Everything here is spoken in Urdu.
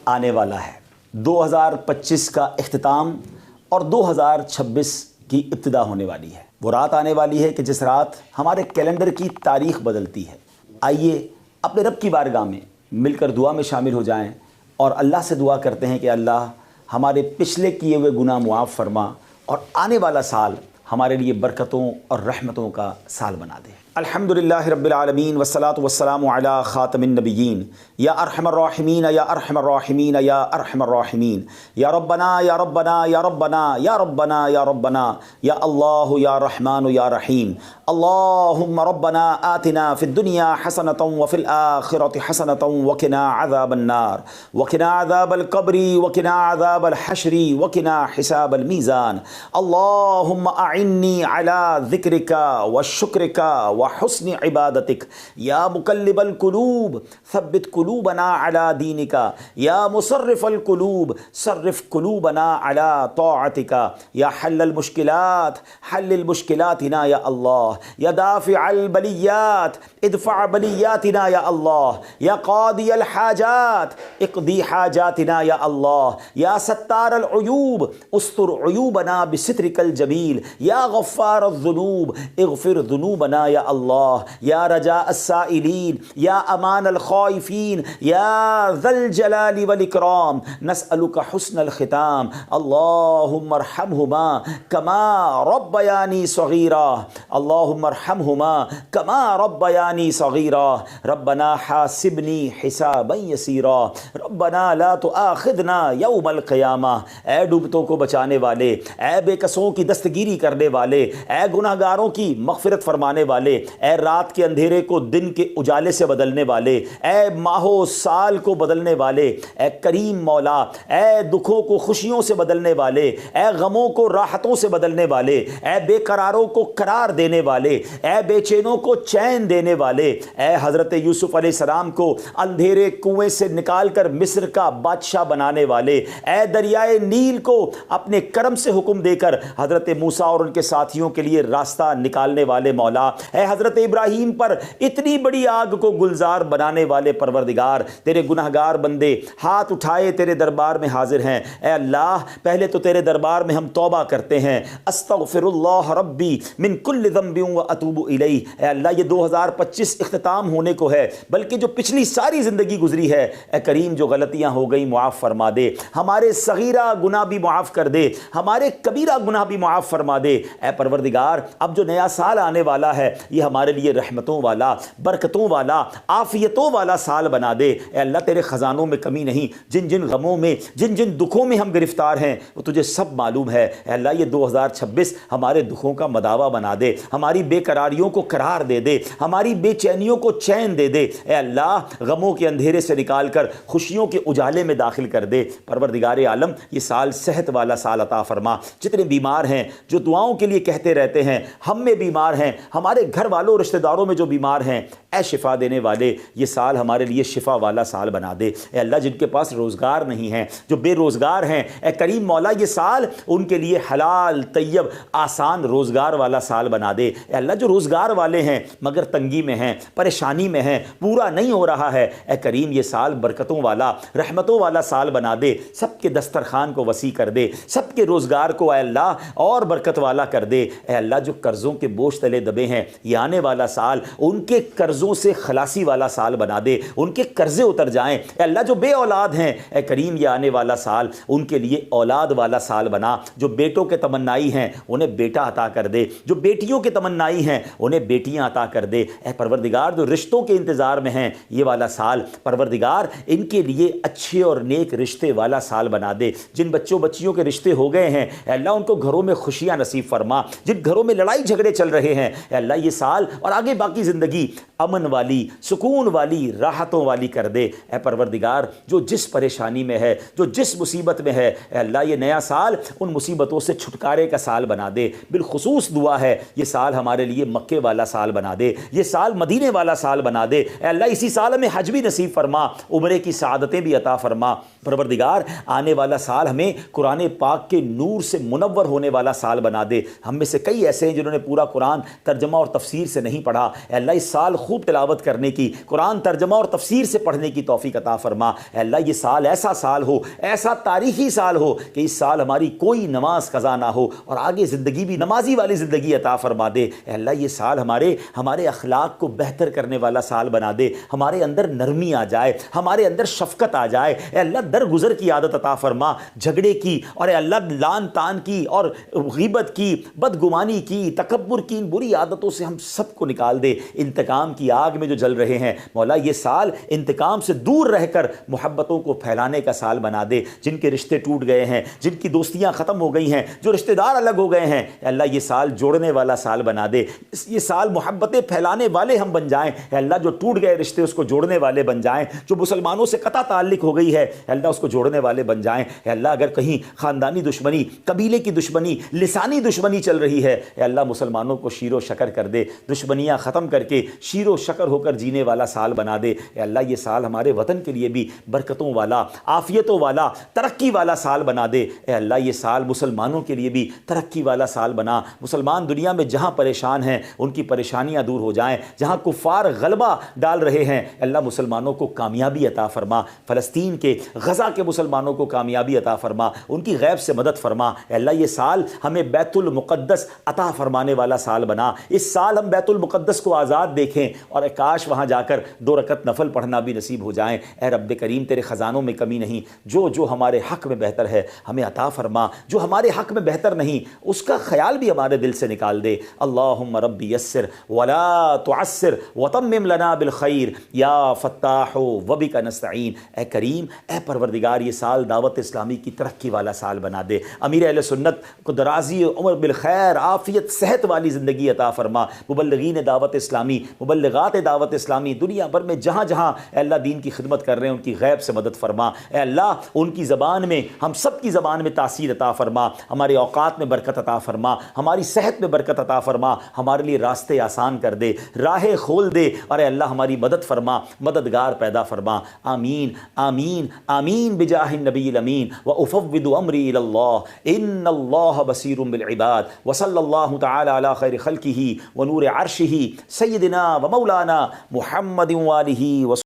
آنے والا ہے، 2025 کا اختتام اور 2026 کی ابتدا ہونے والی ہے۔ وہ رات آنے والی ہے کہ جس رات ہمارے کیلنڈر کی تاریخ بدلتی ہے۔ آئیے اپنے رب کی بارگاہ میں مل کر دعا میں شامل ہو جائیں اور اللہ سے دعا کرتے ہیں کہ اللہ ہمارے پچھلے کیے ہوئے گناہ معاف فرما اور آنے والا سال ہمارے لیے برکتوں اور رحمتوں کا سال بنا دے۔ الحمدللہ رب العالمین والصلاة والسلام علی خاتم النبیین یا ارحم الراحمین یا ارحم الراحمین یا ارحم الراحمین یا ربنا یا ربنا یا ربنا یا ربنا یا ربنا یا اللہ یا رحمان یا رحیم اللہم ربنا آتنا فی الدنیا حسنۃ وفی الآخرۃ حسنۃ وقنا عذاب النار وقنا عذاب القبر وقنا عذاب الحشر وقنا حساب المیزان اللہم اعنی علی ذکرک وشکرک وحسن عبادتک یا مقلب القلوب ثبت قلوبنا علی دینک یا مصرف القلوب صرف قلوبنا علی طاعتک یا حل المشکلات حل المشکلاتنا یا اللہ یا دافع البلیات ادفع بلیاتنا یا اللہ یا قاضی الحاجات اقضی حاجاتنا یا اللہ یا ستار العیوب استر عیوبنا بسترک الجمیل یا غفار الذنوب اغفر ذنوبنا یا اللہ یا رجاء السائلین یا امان الخائفین یا ذا الجلال والاکرام نسألک حسن الختام اللہم ارحمہما کما ربیانی صغیرا اللہم ارحمہما کما ربیانی صغیرا ربنا حاسبنی حسابا یسیرا ربنا لا تؤاخذنا یوم القیامہ۔ اے ڈوبتوں کو بچانے والے، اے بے کسوں کی دستگیری کرنے والے، اے گناہ گاروں کی مغفرت فرمانے والے، اے رات کے اندھیرے کو دن کے اجالے سے بدلنے والے، اے ماہ و سال کو بدلنے والے، اے کریم مولا، اے دکھوں کو خوشیوں سے بدلنے والے، اے غموں کو راحتوں سے بدلنے والے، اے بے قراروں کو قرار دینے والے، اے بے چینوں کو چین دینے والے، اے حضرت یوسف علیہ السلام کو اندھیرے کنویں سے نکال کر مصر کا بادشاہ بنانے والے، اے دریائے نیل کو اپنے کرم سے حکم دے کر حضرت موسیٰ اور ان کے ساتھیوں کے لیے راستہ نکالنے والے مولا، اے حضرت ابراہیم پر اتنی بڑی آگ کو گلزار بنانے والے پروردگار، تیرے گناہگار بندے ہاتھ اٹھائے تیرے دربار میں حاضر ہیں۔ اے اللہ پہلے تو تیرے دربار میں ہم توبہ کرتے ہیں، استغفر اللہ ربی من کل ذنب واتوب الیہ۔ اے اللہ یہ 2025 اختتام ہونے کو ہے، بلکہ جو پچھلی ساری زندگی گزری ہے اے کریم جو غلطیاں ہو گئی معاف فرما دے، ہمارے صغیرہ گناہ بھی معاف کر دے، ہمارے کبیرہ گناہ بھی معاف فرما دے۔ اے پروردگار اب جو نیا سال آنے والا ہے یہ ہمارے لیے رحمتوں والا، برکتوں والا، عافیتوں والا سال بنا دے۔ اے اللہ تیرے خزانوں میں کمی نہیں، جن جن غموں میں جن جن دکھوں میں ہم گرفتار ہیں وہ تجھے سب معلوم ہے۔ اے اللہ یہ 2026 ہمارے دکھوں کا مداوا بنا دے، ہماری بے قراریوں کو قرار دے دے، ہماری بے چینیوں کو چین دے دے۔ اے اللہ غموں کے اندھیرے سے نکال کر خوشیوں کے اجالے میں داخل کر دے۔ پروردگار عالم یہ سال صحت والا سال عطا فرما۔ جتنے بیمار ہیں جو دعاؤں کے لیے کہتے رہتے ہیں، ہم میں بیمار ہیں، ہمارے گھر والوں رشتہ داروں میں جو بیمار ہیں، اے شفا دینے والے یہ سال ہمارے لیے شفا والا سال بنا دے۔ اے اللہ جن کے پاس روزگار نہیں ہیں، جو بے روزگار ہیں، اے کریم مولا یہ سال ان کے لیے حلال طیب آسان روزگار والا سال بنا دے۔ اے اللہ جو روزگار والے ہیں مگر تنگی میں ہیں، پریشانی میں ہیں، پورا نہیں ہو رہا ہے، اے کریم یہ سال برکتوں والا رحمتوں والا سال بنا دے۔ سب کے دسترخوان کو وسیع کر دے، سب کے روزگار کو اے اللہ اور برکت والا کر دے۔ اے اللہ جو قرضوں کے بوجھ تلے دبے ہیں یہ آنے والا سال ان کے قرضوں سے خلاصی والا سال بنا دے، ان کے قرضے اتر جائیں۔ اے اللہ جو بے اولاد ہیں اے کریم یہ آنے والا سال ان کے لیے اولاد والا سال بنا۔ جو بیٹوں کے تمنائی ہیں انہیں بیٹا عطا کر دے، جو بیٹیوں کے تمنائی ہیں انہیں بیٹیاں عطا کر دے۔ اے پروردگار جو رشتوں کے انتظار میں ہیں یہ والا سال پروردگار ان کے لیے اچھے اور نیک رشتے والا سال بنا دے۔ جن بچوں بچیوں کے رشتے ہو گئے ہیں اے اللہ ان کو گھروں میں خوشیاں نصیب فرما، جن گھروں میں لڑائی جھگڑے چل رہے ہیں اے اللہ یہ سال اور آگے باقی زندگی امن والی، سکون والی، راحتوں والی کر دے۔ اے پروردگار جو جس پریشانی میں ہے، جو جس مصیبت میں ہے اے اللہ یہ نیا سال ان مصیبتوں سے چھٹکارے کا سال بنا دے۔ بالخصوص دعا ہے یہ سال ہمارے لیے مکے والا سال بنا دے، یہ سال مدینے والا سال بنا دے۔ اے اللہ اسی سال میں حج بھی نصیب فرما، عمرے کی سعادتیں بھی عطا فرما۔ پروردگار آنے والا سال ہمیں قرآن پاک کے نور سے منور ہونے والا سال بنا دے۔ ہم میں سے کئی ایسے ہیں جنہوں نے پورا قرآن ترجمہ اور تفسیر سے نہیں پڑھا، اے اللہ اس سال خوب تلاوت کرنے کی، قرآن ترجمہ اور تفسیر سے پڑھنے کی توفیق عطا فرما۔ اے اللہ یہ سال ایسا سال ہو، ایسا تاریخی سال ہو کہ اس سال ہماری کوئی نماز قضا نہ ہو اور آگے زندگی بھی نمازی والی زندگی عطا فرما دے۔ اے اللہ یہ سال ہمارے اخلاق کو بہتر کرنے والا سال بنا دے، ہمارے اندر نرمی آ جائے، ہمارے اندر شفقت آ جائے۔ اے اللہ درگزر کی عادت عطا فرما، جھگڑے کی اور اے اللہ لان تان کی اور غیبت کی، بدگمانی کی، تکبر کی، ان بری عادتوں سے ہم سب کو نکال دے۔ انتقام کی آگ میں جو جل رہے ہیں مولا یہ سال انتقام سے دور رہ کر محبتوں کو پھیلانے کا سال بنا دے۔ جن کے رشتے ٹوٹ گئے ہیں، جن کی دوستیاں ختم ہو گئی ہیں، جو رشتہ دار الگ ہو گئے ہیں، اے اللہ یہ سال جوڑنے والا سال بنا دے۔ یہ سال محبتیں پھیلانے والے ہم بن جائیں، اے اللہ جو ٹوٹ گئے رشتے اس کو جوڑنے والے بن جائیں، جو مسلمانوں سے قطع تعلق ہو گئی ہے اے اللہ اس کو جوڑنے والے بن جائیں۔ اے اللہ اگر کہیں خاندانی دشمنی، قبیلے کی دشمنی، لسانی دشمنی چل رہی ہے اے اللہ مسلمانوں کو شیر و شکر کر دے، دشمنیاں ختم کر کے شیر و شکر ہو کر جینے والا سال بنا دے۔ اے اللہ یہ سال ہمارے وطن کے لیے بھی برکتوں والا، عافیتوں والا، ترقی والا سال بنا دے۔ اے اللہ یہ سال مسلمانوں کے لیے بھی ترقی والا سال بنا، مسلمان دنیا میں جہاں پریشان ہیں ان کی پریشانیاں دور ہو جائیں، جہاں کفار غلبہ ڈال رہے ہیں اللہ مسلمانوں کو کامیابی عطا فرما، فلسطین کے، غزہ کے مسلمانوں کو کامیابی عطا فرما، ان کی غیب سے مدد فرما۔ اے اللہ یہ سال ہمیں بیت المقدس عطا فرمانے والا سال بنا، اس سال ہم بیت المقدس کو آزاد دیکھیں اور کاش وہاں جا کر 2 رکعت نفل پڑھنا بھی نصیب ہو جائیں۔ اے رب کریم تیرے خزانوں میں کمی نہیں، جو ہمارے حق میں بہتر ہے ہمیں عطا فرما، جو ہمارے حق میں بہتر نہیں اس کا خیال بھی ہمارے دل سے نکال دے۔ اللہم ربی یسر ولا تعسر وتمم لنا بالخیر یا فتاح وبک نستعین۔ اے کریم، اے پروردگار یہ سال دعوت اسلامی کی ترقی والا سال بنا دے، امیر اہل سنت کو درازی عمر بالخیر، عافیت، صحت والی زندگی عطا فرما، مبلغین دعوت اسلامی، مبلغات دعوت اسلامی دنیا بھر میں جہاں جہاں اے اللہ دین کی خدمت کر رہے ہیں ان کی غیب سے مدد فرما۔ اے اللہ ان کی زبان میں، ہم سب کی زبان میں تاثیر عطا فرما، ہمارے اوقات میں برکت عطا فرما، ہماری صحت میں برکت عطا فرما، ہمارے لیے راستے آسان کر دے، راہیں کھول دے اور اے اللہ ہماری مدد فرما، مددگار پیدا فرما۔ آمین آمین آمین بجاہ النبی الامین وافوض امری الی اللہ ان اللہ بصیر بالعباد وصلی اللہ تعالی علی خیر خلقہ ونور عرشہ سیدنا و مولانا محمد وآلہ